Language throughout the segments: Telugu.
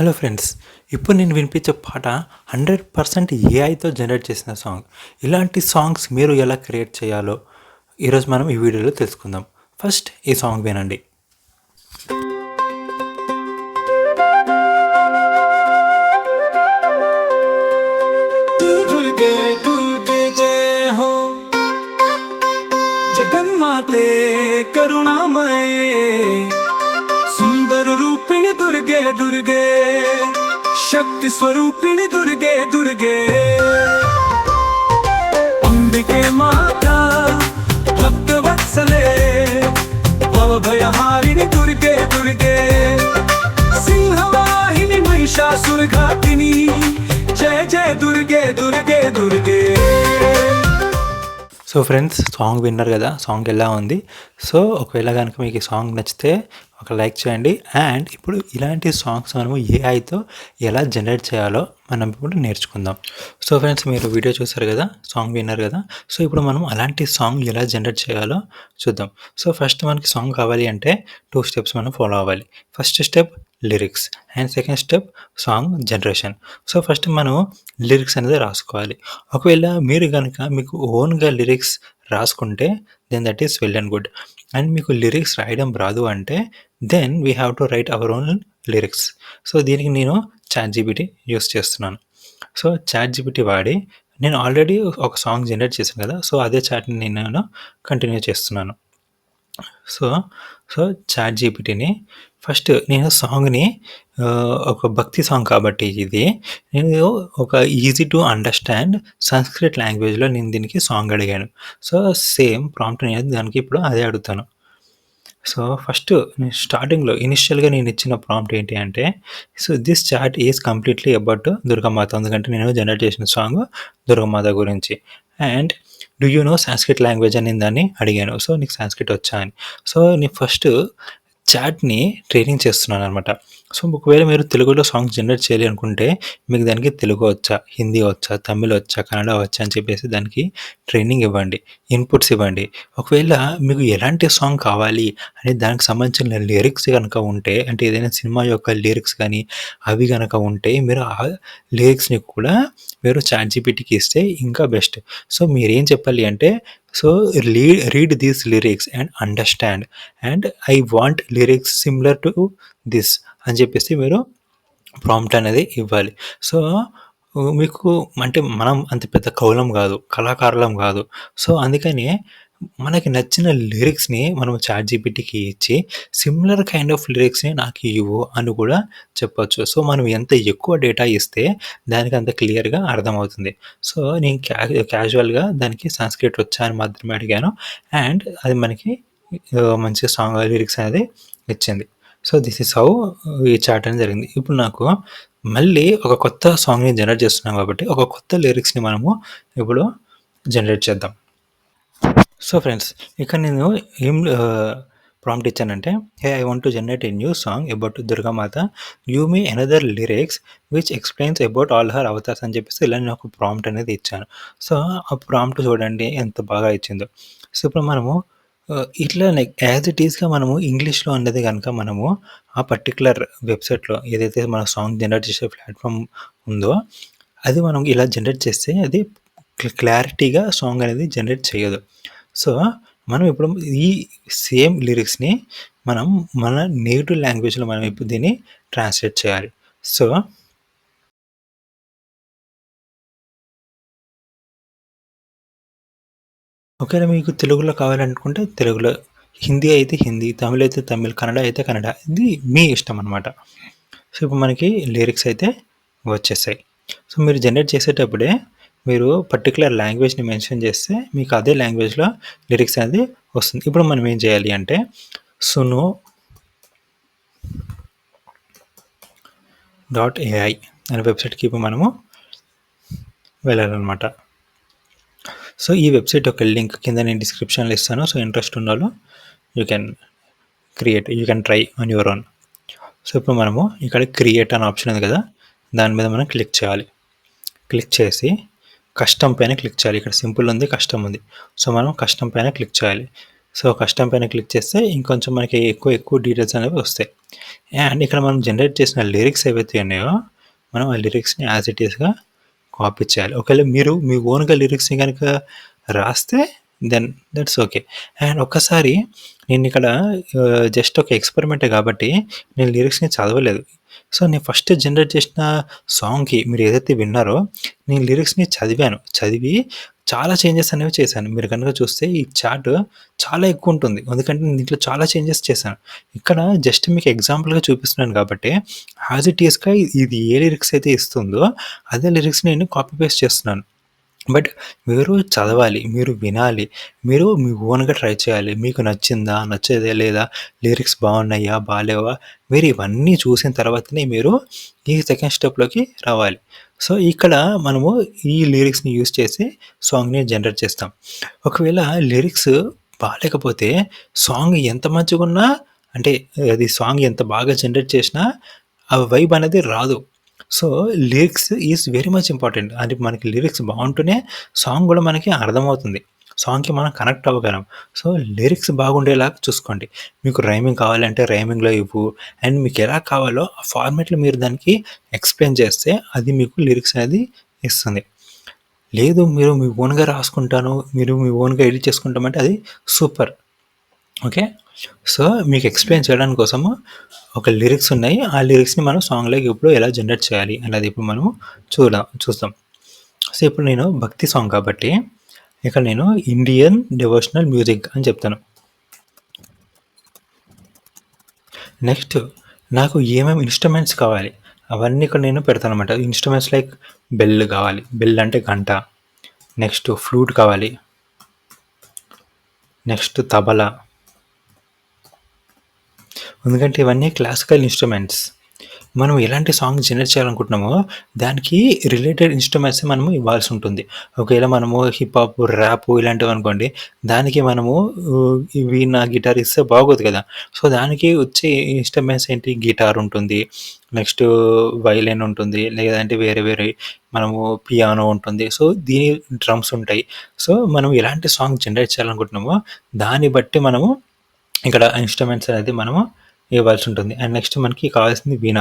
Hello friends. ఇప్పుడు నేను వినిపించే పాట 100% ఏఐతో జనరేట్ చేసిన సాంగ్. ఇలాంటి సాంగ్స్ మీరు ఎలా క్రియేట్ చేయాలో ఈరోజు మనం ఈ వీడియోలో తెలుసుకుందాం. ఫస్ట్ ఈ సాంగ్ వినండి. दुर्गे दुर्गे जय हो जगन्माते करुणामये सुंदर रूपिणी दुर्गे दुर्गे शक्ति स्वरूपिणी दुर्गे दुर्गे अंबिके माता भक्त वत्सले भवभयहारिणि दुर्गे दुर्गे सिंहवाहिनी महिषासुरघातिनी जय जय दुर्गे दुर्गे दुर्गे. సో ఫ్రెండ్స్, సాంగ్ విన్నారు కదా, సాంగ్ ఎలా ఉంది. సో ఒకవేళ కనుక మీకు ఈ సాంగ్ నచ్చితే ఒక లైక్ చేయండి. అండ్ ఇప్పుడు ఇలాంటి సాంగ్స్ మనము ఏఐతో ఎలా జనరేట్ చేయాలో మనం ఇప్పుడు నేర్చుకుందాం. సో ఫ్రెండ్స్, మీరు వీడియో చూసారు కదా, సాంగ్ విన్నారు కదా. సో ఇప్పుడు మనం అలాంటి సాంగ్ ఎలా జనరేట్ చేయాలో చూద్దాం. సో ఫస్ట్ మనకి సాంగ్ కావాలి అంటే 2 స్టెప్స్ మనం ఫాలో అవ్వాలి. First step lyrics and second step song generation. So first మనం లిరిక్స్ అనేది రాసుకోవాలి. ఒకవేళ మీరు కనుక మీకు ఓన్గా లిరిక్స్ రాసుకుంటే then that is well and good. And మీకు లిరిక్స్ రాయడం రాదు అంటే then we have to write our own lyrics. So దీనికి నేను చాట్‌జీపీటీ యూస్ చేస్తున్నాను. సో చాట్‌జీపీటీ వాడి నేను ఆల్రెడీ ఒక సాంగ్ జనరేట్ చేశాను కదా, సో అదే చాట్‌ని నేను కంటిన్యూ చేస్తున్నాను. సో సో చాట్‌జీపీటీని ఫస్ట్ నేను సాంగ్‌ని ఒక భక్తి సాంగ్ కాబట్టి ఇది నేను ఒక ఈజీ టు అండర్‌స్టాండ్ సంస్కృత్ లాంగ్వేజ్‌లో నేను దీనికి సాంగ్ అడిగాను. సో సేమ్ ప్రాంప్ట్ నేను దానికి ఇప్పుడు అదే అడుగుతాను. సో ఫస్ట్ నేను స్టార్టింగ్‌లో ఇనిషియల్‌గా నేను ఇచ్చిన ప్రాంప్ట్ ఏంటి అంటే, so this chat is completely about Durgamata. ఎందుకంటే నేను జనరేట్ చేసిన సాంగ్ దుర్గామాత గురించి. And do you know Sanskrit language అని నేను దాన్ని అడిగాను. సో నీకు సాంస్క్రిట్ వచ్చా అని. సో నేను ఫస్ట్ చాట్‌ని ట్రైనింగ్ చేస్తున్నాననమాట. సో ఒకవేళ మీరు తెలుగులో సాంగ్స్ జనరేట్ చేయాలి అనుకుంటే మీకు దానికి తెలుగు వచ్చా, హిందీ వచ్చా, తమిళ్ వచ్చా, కన్నడ వచ్చా అని చెప్పేసి దానికి ట్రైనింగ్ ఇవ్వండి. ఇన్పుట్స్ ఇవ్వండి. ఒకవేళ మీకు ఎలాంటి సాంగ్ కావాలి అని దానికి సంబంధించిన లిరిక్స్ గనక ఉంటే, అంటే ఏదైనా సినిమా యొక్క లిరిక్స్ కానీ అవి గనక ఉంటే మీరు ఆ లిరిక్స్‌ని కూడా మీరు చాట్‌జీపీటీకి ఇస్తే ఇంకా బెస్ట్. సో మీరేం చెప్పాలి అంటే, so read these lyrics and understand and I want lyrics similar to this అని చెప్పేసి మీరు ప్రాంప్ట్ అనేది ఇవ్వాలి. సో మీకు అంటే మనం అంత పెద్ద కవులం కాదు, కళాకారులం కాదు. సో అందుకని మనకి నచ్చిన లిరిక్స్‌ని మనం చాట్‌జీపీటీకి ఇచ్చి సిమిలర్ కైండ్ ఆఫ్ లిరిక్స్‌ని నాకు ఇవ్వు అని కూడా చెప్పొచ్చు. సో మనం ఎంత ఎక్కువ డేటా ఇస్తే దానికి అంత క్లియర్‌గా అర్థమవుతుంది. సో నేను క్యాజువల్‌గా దానికి సంస్క్రిట్ వచ్చా అని మాత్రమే అడిగాను. అండ్ అది మనకి మంచి సాంగ్ లిరిక్స్ అనేది ఇచ్చింది. సో దిస్ ఈస్ హౌ ఈ చాట్ అనేది జరిగింది. ఇప్పుడు నాకు మళ్ళీ ఒక కొత్త సాంగ్‌ని జనరేట్ చేస్తున్నాం కాబట్టి ఒక కొత్త లిరిక్స్‌ని మనము ఇప్పుడు జనరేట్ చేద్దాం. సో ఫ్రెండ్స్, ఇక్కడ నేను ఏం ప్రాంప్ట్ ఇచ్చానంటే, hey I want to generate a new song about Durgamata. Give me another lyrics which explains about all her avatars అని చెప్పేసి ఇలా నేను ఒక ప్రాంప్ట్ అనేది ఇచ్చాను. సో ఆ ప్రాంప్ట్ చూడండి ఎంత బాగా ఇచ్చిందో. సో ఇప్పుడు మనము ఇట్లా లైక్ యాజ్ ఇట్ ఈస్‌గా మనము ఇంగ్లీష్‌లో అన్నది గనుక మనము ఆ పర్టిక్యులర్ వెబ్‌సైట్‌లో ఏదైతే మన సాంగ్ జనరేట్ చేసే ప్లాట్‌ఫామ్ ఉందో, అది మనం ఇలా జనరేట్ చేస్తే అది క్లారిటీగా సాంగ్ అనేది జనరేట్ చేయదు. సో మనం ఇప్పుడు ఈ సేమ్ లిరిక్స్‌ని మనం మన నేటివ్ లాంగ్వేజ్‌లో మనం ఇప్పుడు దీన్ని ట్రాన్స్‌లేట్ చేయాలి. సో ఒకవేళ మీకు తెలుగులో కావాలనుకుంటే తెలుగులో, హిందీ అయితే హిందీ, తమిళ్ అయితే తమిళ్, కన్నడ అయితే కన్నడ. ఇది మీ ఇష్టం అనమాట. సో ఇప్పుడు మనకి లిరిక్స్ అయితే వచ్చేసాయి. సో మీరు జనరేట్ చేసేటప్పుడే మీరు పర్టిక్యులర్ లాంగ్వేజ్‌ని మెన్షన్ చేస్తే మీకు అదే లాంగ్వేజ్‌లో లిరిక్స్ అనేది వస్తుంది. ఇప్పుడు మనం ఏం చేయాలి అంటే సును .ai అనే వెబ్‌సైట్‌కి ఇప్పుడు మనము వెళ్ళాలనమాట. సో ఈ వెబ్‌సైట్ యొక్క లింక్ కింద నేను డిస్క్రిప్షన్‌లో ఇస్తాను. సో ఇంట్రెస్ట్ ఉన్నోళ్ళు you can you can try on your own. So ఇప్పుడు మనము ఇక్కడ క్రియేట్ అనే ఆప్షన్ ఉంది కదా, దాని మీద మనం క్లిక్ చేయాలి. క్లిక్ చేసి కస్టమ్ పైన క్లిక్ చేయాలి. ఇక్కడ సింపుల్ ఉంది, కస్టమ్ ఉంది. సో మనం కస్టమ్ పైన క్లిక్ చేయాలి. సో, కస్టమ్ పైన క్లిక్ చేస్తే ఇంకొంచెం మనకి ఎక్కువ డీటెయిల్స్ అనేవి వస్తాయి. అండ్ ఇక్కడ మనం జనరేట్ చేసిన లిరిక్స్ ఏవైతే ఉన్నాయో, మనం ఆ లిరిక్స్‌ని యాజ్ ఇట్ ఈస్‌గా కాపీ చేయాలి. ఒకవేళ మీరు మీ ఓన్‌గా లిరిక్స్‌ని గనక రాస్తే దెన్ దట్స్ ఓకే. అండ్ ఒక్కసారి నేనిక్కడ జస్ట్ ఒక ఎక్స్‌పెరిమెంటే గాబట్టి నేను లిరిక్స్‌ని చదవలేదు. సో, నేను ఫస్ట్ జనరేట్ చేసిన సాంగ్‌కి మీరేదైతే విన్నారో నేను లిరిక్స్‌ని చదివాను. చదివి చాలా చేంజెస్ అనేవి చేశాను. మీరు గనుక చూస్తే ఈ చార్ట్ చాలా ఎక్కువుంటుంది. ఎందుకంటే నేను దీంట్లో చాలా చేంజెస్ చేశాను. ఇక్కడ జస్ట్ మీకు ఎగ్జాంపుల్‌గా చూపిస్తున్నాను కాబట్టి యాజ్ ఇట్ ఈస్‌గా ఇది ఏ లిరిక్స్ అయితే ఇస్తుందో అదే లిరిక్స్‌ని నేను కాపీ పేస్ట్ చేస్తున్నాను. బట్ మీరు చదవాలి, మీరు వినాలి, మీరు మీ ఓన్‌గా ట్రై చేయాలి. మీకు నచ్చిందా? నచ్చదా లేదా? లిరిక్స్ బాగున్నాయా? బాలేవా? మీరు ఇవన్నీ చూసిన తర్వాతనే మీరు ఈ సెకండ్ స్టెప్‌లోకి రావాలి. సో, ఇక్కడ మనము ఈ లిరిక్స్‌ని యూజ్ చేసి సాంగ్‌ని జనరేట్ చేస్తాం. ఒకవేళ లిరిక్స్ బాలేకపోతే సాంగ్ ఎంత మంచిగున్నా అంటే అది సాంగ్ ఎంత బాగా జనరేట్ చేసినా ఆ వైబ్ అనేది రాదు. So, lyrics is very much important. అంటే మనకి లిరిక్స్ బావుంటేనే సాంగ్ గూడా మనకి అర్థమవుతుంది. సాంగ్‌కి మనం కనెక్ట్ అవ్వగలం. సో, లిరిక్స్ బాగుండేలాగా చూసుకోండి. మీకు రైమింగ్ కావాలంటే రైమింగ్‌లో ఇవ్వు. అండ్ మీకెలా కావాలో ఆ ఫార్మాట్‌లో మీరు దానికి ఎక్స్‌ప్లెయిన్ చేస్తే అది మీకు లిరిక్స్ అనేది ఇస్తుంది. లేదు మీరు మీ ఓన్‌గా రాసుకుంటాను, మీరు మీ ఓన్‌గా ఎడిట్ చేసుకుంటామంటే అది సూపర్. ఓకే. సో, మీకు ఎక్స్‌ప్లెయిన్ చేయడానికి కోసము ఒక లిరిక్స్ ఉన్నాయి. ఆ లిరిక్స్‌ని మనం సాంగ్‌లోకి ఇప్పుడు ఎలా జనరేట్ చేయాలి అనేది ఇప్పుడు మనము చూద్దాం. సో, ఇప్పుడు నేను భక్తి సాంగ్ కాబట్టి ఇక్కడ నేను ఇండియన్ డివోషనల్ మ్యూజిక్ అని చెప్తాను. నెక్స్ట్ నాకు ఏమేమి ఇన్‌స్ట్రుమెంట్స్ కావాలి అవన్నీ ఇక్కడ నేను పెడతాననమాట. ఇన్‌స్ట్రుమెంట్స్ లైక్ బెల్ కావాలి. బెల్ అంటే గంట. నెక్స్ట్ ఫ్లూట్ కావాలి. నెక్స్ట్ తబలా. ఎందుకంటే ఇవన్నీ క్లాసికల్ ఇన్‌స్ట్రుమెంట్స్. మనం ఎలాంటి సాంగ్ జనరేట్ చేయాలనుకుంటున్నామో దానికి రిలేటెడ్ ఇన్‌స్ట్రుమెంట్సే మనము ఇవ్వాల్సి ఉంటుంది. ఒకవేళ మనము హిప్ హాప్, ర్యాప్ ఇలాంటివనుకోండి దానికి మనము ఈ వీణ, గిటార్ ఇస్తే బాగోదు కదా! సో, దానికి వచ్చే ఇన్‌స్ట్రుమెంట్స్ ఏంటి గిటార్ ఉంటుంది. నెక్స్ట్ వైలిన్ ఉంటుంది. లేదంటే వేరే వేరే మనము పియానో ఉంటుంది. సో, దీని డ్రమ్స్ ఉంటాయి. సో, మనం ఎలాంటి సాంగ్ జనరేట్ చేయాలనుకుంటున్నామో దాన్ని బట్టి మనము ఇక్కడ ఇన్‌స్ట్రుమెంట్స్ అనేది మనము ఇవ్వాల్సి ఉంటుంది. అండ్ నెక్స్ట్ మనకి కావాల్సింది వీణ.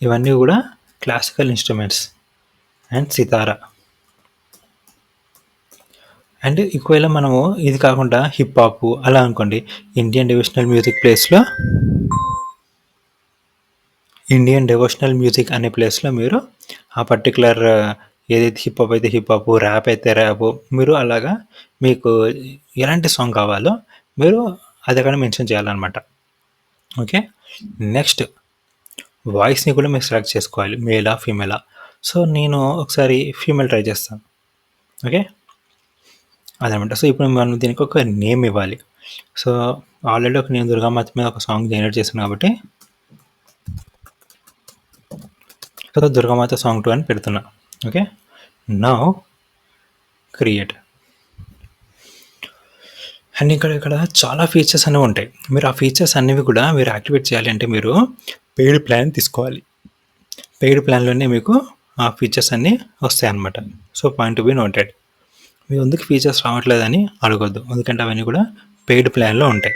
ఇవన్నీ గూడా classical instruments and sitar. And ఒకవేళ మనము ఇది కాకుండా హిప్ హాప్ అలా అనుకోండి. ఇండియన్ డివోషనల్ మ్యూజిక్ ప్లేస్‌లో ఇండియన్ డివోషనల్ మ్యూజిక్ అనే ప్లేస్‌లో మీరు ఆ పర్టిక్యులర్ ఏదైతే హిప్ హాప్ అయితే హిప్ హాప్, ర్యాప్ అయితే ర్యాప్ మీరు అలాగా మీకు ఎలాంటి సాంగ్ కావాలో మీరు అది అక్కడ మెన్షన్ చేయాలనమాట. ఓకే. నెక్స్ట్ వాయిస్‌ని కూడా మీరు సెలెక్ట్ చేసుకోవాలి. మేలా? ఫీమేలా? సో, నేను ఒకసారి ఫీమేల్ ట్రై చేస్తాను. ఓకే. అదనమాట. సో, ఇప్పుడు మనం దీనికి ఒక నేమ్ ఇవ్వాలి. సో, ఆల్రెడీ నేను దుర్గామాత మీద ఒక సాంగ్ జనరేట్ చేశాను కాబట్టి సో, దుర్గామాత సాంగ్ 2 అని పెడుతున్నా. ఓకే. Now create. అండ్ ఇక్కడ చాలా ఫీచర్స్ అనేవి ఉంటాయి. మీరు ఆ ఫీచర్స్ అన్నివి కూడా మీరు యాక్టివేట్ చేయాలి అంటే మీరు పెయిడ్ ప్లాన్ తీసుకోవాలి. పెయిడ్ ప్లాన్‌లోనే మీకు ఆ ఫీచర్స్ అన్నీ వస్తాయన్నమాట. So, point to be noted. మీ ఎందుకు ఫీచర్స్ రావట్లేదని అడగొద్దు. ఎందుకంటే అవన్నీ కూడా పెయిడ్ ప్లాన్‌లో ఉంటాయి.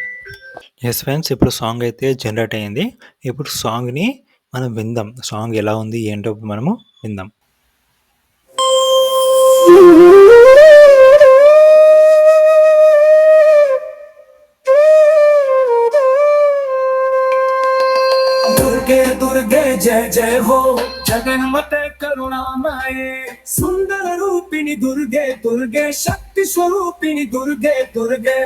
యెస్ ఫ్రెండ్స్, ఇప్పుడు సాంగ్ అయితే జనరేట్ అయింది. ఇప్పుడు సాంగ్‌ని మనం విందాం. సాంగ్ ఎలా ఉంది ఏంటో మనము విందాం. दुर्गे दुर्गे जय जय हो जगन्मते करुणामये सुंदर रूपिणी दुर्गे दुर्गे शक्ति स्वरूपिणी दुर्गे दुर्गे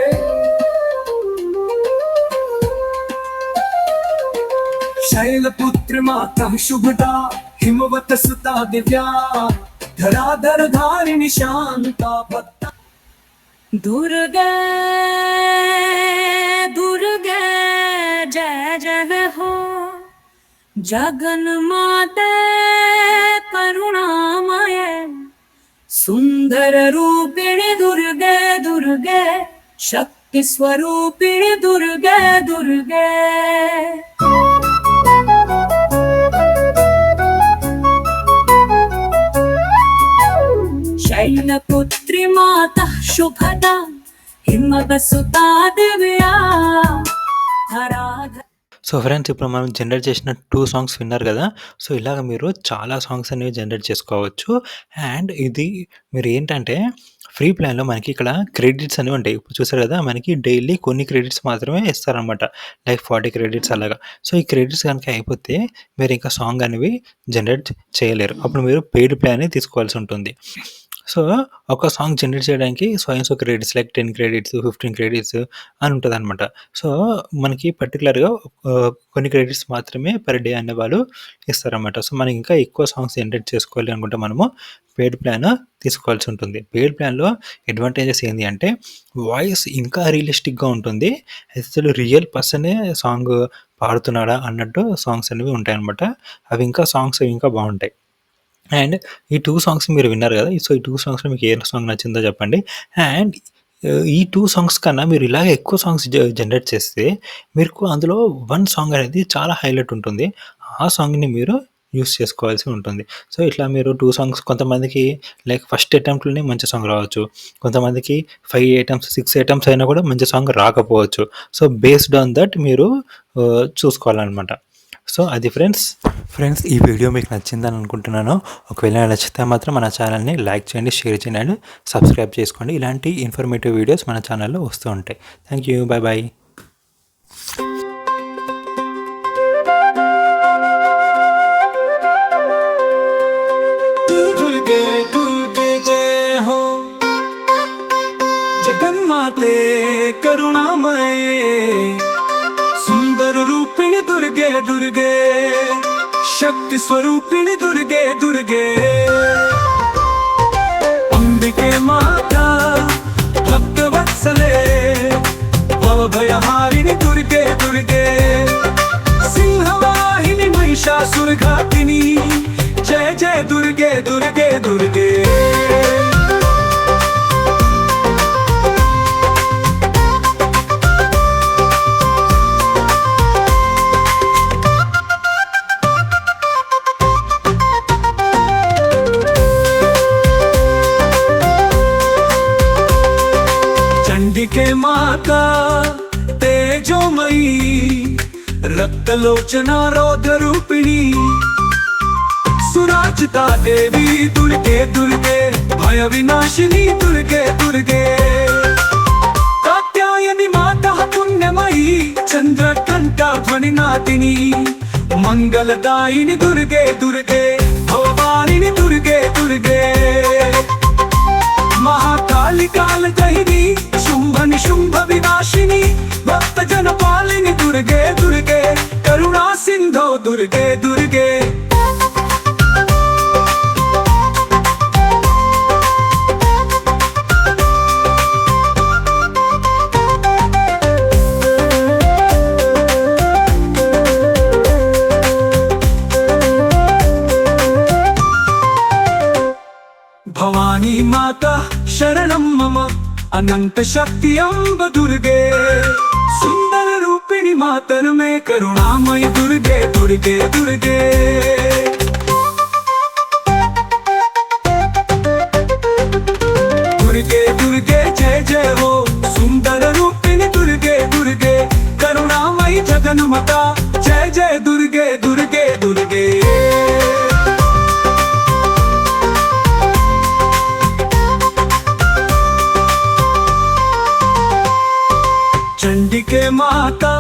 शैलपुत्र माता शुभदा हिमवत सुता दिव्या धराधर धारिणी शांता भक्ता दुर्गे दुर्गे जय जय हो जगन माते करुणामय सुंदर रूपिणी दुर्गे दुर्गे शक्ति स्वरूपिणी दुर्गे दुर्गे शैलपुत्री माता शुभदा हिमवसुता दिव्या धराधर సో ఫ్రెండ్స్ ఇప్పుడు మనం జనరేట్ చేసిన 2 సాంగ్స్ విన్నారు కదా! సో ఇలాగ మీరు చాలా సాంగ్స్ అనేవి జనరేట్ చేసుకోవచ్చు. అండ్ ఇది మీరు ఏంటంటే ఫ్రీ ప్లాన్‌లో మనకి ఇక్కడ క్రెడిట్స్ అనేవి ఉంటాయి. ఇప్పుడు చూసారు కదా! మనకి డైలీ కొన్ని క్రెడిట్స్ మాత్రమే ఇస్తారనమాట. లైక్ 40 క్రెడిట్స్ అలాగా. సో ఈ క్రెడిట్స్ గనుక అయిపోతే మీరు ఇంకా సాంగ్ అనేవి జనరేట్ చేయలేరు. అప్పుడు మీరు పెయిడ్ ప్లానే తీసుకోవాల్సి ఉంటుంది. సో ఒక సాంగ్ జనరేట్ చేయడానికి so credits like 10 credits, 15 credits అని ఉంటదనమాట. సో మనకి పర్టిక్యులర్‌గా కొన్ని క్రెడిట్స్ మాత్రమే పర్ డే అనేవాళ్ళు ఇస్తారనమాట. సో మనం ఇంకా ఎక్కువ సాంగ్స్ జనరేట్ చేసుకోవాలి అనుకుంటే మనము పెయిడ్ ప్లాన్ తీసుకోవాల్సి ఉంటుంది. పెయిడ్ ప్లాన్‌లో అడ్వాంటేజెస్ ఏంది అంటే వాయిస్ ఇంకా రియలిస్టిక్‌గా ఉంటుంది. అసలు రియల్ పర్సనే సాంగ్ పాడుతున్నాడా అన్నట్టు సాంగ్స్ అనేవి ఉంటాయనమాట. అవి ఇంకా సాంగ్స్ ఇంకా బావుంటాయి. అండ్ ఈ 2 సాంగ్స్ మీరు విన్నారు కదా! సో ఈ 2 సాంగ్స్‌లో మీకు ఏ సాంగ్ నచ్చిందో చెప్పండి. అండ్ ఈ 2 సాంగ్స్ కన్నా మీరు ఇలాగ ఎక్కువ సాంగ్స్ జనరేట్ చేస్తే మీకు అందులో 1 సాంగ్ అనేది చాలా హైలైట్ ఉంటుంది. ఆ సాంగ్‌ని మీరు యూజ్ చేసుకోవాల్సి ఉంటుంది. సో ఇట్లా మీరు 2 సాంగ్స్ కొంతమందికి లైక్ ఫస్ట్ అటెంప్ట్‌లోనే మంచి సాంగ్ రావచ్చు. కొంతమందికి 5 అటెంప్ట్స్, 6 అటెంప్ట్స్ అయినా కూడా మంచి సాంగ్ రాకపోవచ్చు. సో బేస్డ్ ఆన్ దట్ మీరు చూసుకోవాలనమాట. సో అది ఫ్రెండ్స్. ఈ వీడియో మీకు నచ్చిందని అనుకుంటున్నాను. ఒకవేళ నచ్చితే మాత్రం మన ఛానల్‌ని లైక్ చేయండి, షేర్ చేయండి అండ్ సబ్స్క్రైబ్ చేసుకోండి. ఇలాంటి ఇన్ఫర్మేటివ్ వీడియోస్ మన ఛానల్‌లో వస్తూ ఉంటాయి. Thank you. Bye bye. Durge Durge जय हो जगन्माते करुणामये सुंदर रूपिणी दुर्गे दुर्गे शक्ति स्वरूपिणी दुर्गे दुर्गे अंबिके माता भक्तवत्सले भवभयहारिणि दुर्गे दुर्गे सिंहवाहिनी महिषासुरघातिनी जय जय दुर्गे दुर्गे दुर्गे चंडिके माता तेजोमयी रक्तलोचना रौद्ररूपिणी सुराजिता देवी दुर्गे दुर्गे भय विनाशिनी दुर्गे दुर्गे कात्यायनी माता पुण्यमयी चंद्रकंठा ध्वनिनादिनी मंगलदायिनी दुर्गे दुर्गे भवानिनी दुर्गे दुर्गे महाकाली कालजयिनी शुंभ निशुंभ विनाशिनी भक्त जन पालिनी दुर्गे दुर्गे करुणा सिंधो दुर्गे दुर्गे भवानी माता शरणं मम अनंत शक्ति अम्ब दुर्गे सुंदर रूपिणी मातर में करुणामयी दुर्गे दुर्गे दुर्गे दुर्गे दुर्गे जय जय हो सुंदर रूपिणी दुर्गे दुर्गे करुणामयी जगन्माता जय जय दुर्गे दुर्गे दुर्गे चंडिके माता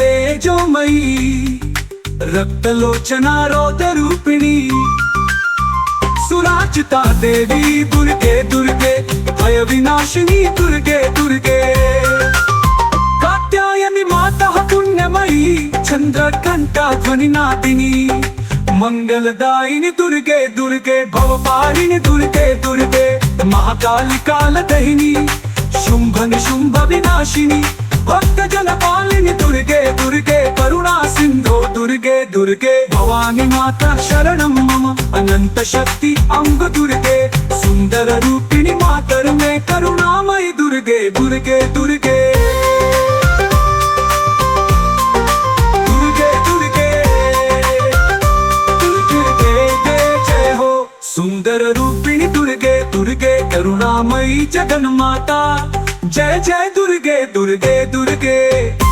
तेजोमयी रक्तलोचना रौद्ररूपिणी सुराजिता देवी दुर्गे दुर्गे भय विनाशिनी दुर्गे दुर्गे कात्यायनी माता पुण्यमयी चंद्रकंठा ध्वनिनादिनी मंगलदायिनी दुर्गे दुर्गे भवपारिणी दुर्गे दुर्गे महाकाली कालदहिनी शुंभ निशुंभ विनाशिनी भक्त जन पालिनी दुर्गे दुर्गे करुणा सिंधो दुर्गे दुर्गे भवानी माता शरणं मम अनंत शक्ति अंग दुर्गे सुंदर रूपिणी मातर में करुणामयी दुर्गे दुर्गे दुर्गे दुर्गे दुर्गे दुर्गे जय हो सुंदर रूपिणी दुर्गे दुर्गे करुणामयी जगन्माता जय जय दुर्गे दुर्गे दुर्गे